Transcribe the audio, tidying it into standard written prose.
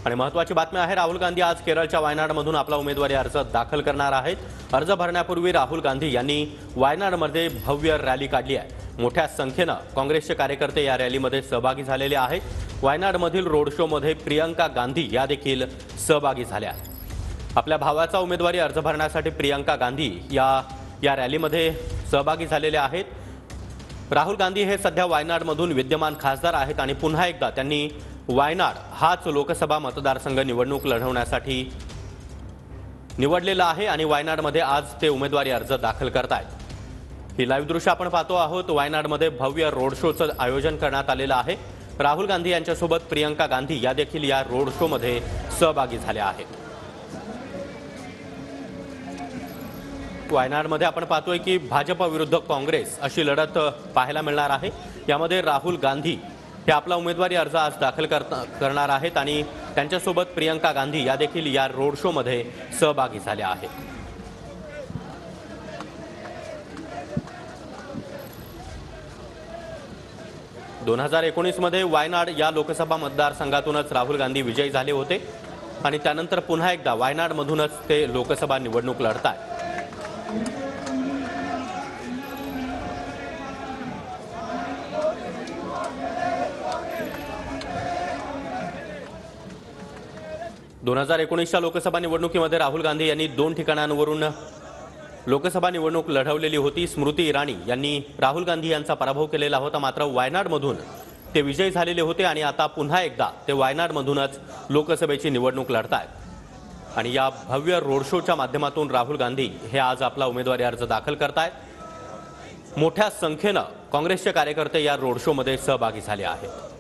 आणि महत्त्वाची बातमी आहे, राहुल गांधी आज केरळच्या वायनाडमधून आपला उमेदवारी अर्ज दाखल करणार आहेत। अर्ज भरण्यापूर्वी राहुल गांधी यांनी वायनाडमध्ये भव्य रॅली काढली आहे। मोठ्या संख्येने काँग्रेसचे कार्यकर्ते या रॅलीमध्ये सहभागी झालेले आहेत। वायनाडमधील रोड शोमध्ये प्रियंका गांधी या देखील सहभागी झाल्या। आपल्या भावाचा उमेदवारी अर्ज भरण्यासाठी प्रियंका गांधी या रॅलीमध्ये सहभागी झालेले आहेत। राहुल गांधी हे सध्या वायनाडमधून विद्यमान खासदार आहेत आणि पुन्हा एकदा त्यांनी वायनाड हाच लोकसभा मतदारसंघ निवडणूक लढवण्यासाठी निवडलेला आहे आणि वायनाडमध्ये आज ते उमेदवारी अर्ज दाखल करतायत। ही लाईव्ह दृश्य आपण पाहतो आहोत। वायनाडमध्ये भव्य रोड शोचं आयोजन करण्यात आलेलं आहे। राहुल गांधी यांच्यासोबत प्रियंका गांधी या देखील या रोड शोमध्ये सहभागी झाल्या आहेत। वायनाडमध्ये आपण पाहतोय की भाजप विरुद्ध काँग्रेस अशी लढत पाहायला मिळणार आहे। यामध्ये राहुल गांधी हे आपला उमेदवारी अर्ज आज दाखल करणार आहेत आणि त्यांच्यासोबत प्रियंका गांधी या देखील या रोड शो मध्ये सहभागी झाल्या आहेत। दोन 2019 मध्ये वायनाड या लोकसभा मतदारसंघातूनच राहुल गांधी विजयी झाले होते आणि त्यानंतर पुन्हा एकदा वायनाडमधूनच ते लोकसभा निवडणूक लढतात। दोन 2019च्या लोकसभा निवडणुकीमध्ये राहुल गांधी यांनी 2 ठिकाणांवरून लोकसभा निवडणूक लढवलेली होती। स्मृती इराणी यांनी राहुल गांधी यांचा पराभव केलेला होता, मात्र वायनाडमधून ते विजयी झालेले होते आणि आता पुन्हा एकदा ते वायनाडमधूनच लोकसभेची निवडणूक लढतायत आणि या भव्य रोड शोच्या माध्यमातून राहुल गांधी हे आज आपला उमेदवारी अर्ज दाखल करतायत। मोठ्या संख्येने काँग्रेसचे कार्यकर्ते या रोड शोमध्ये सहभागी झाले आहेत।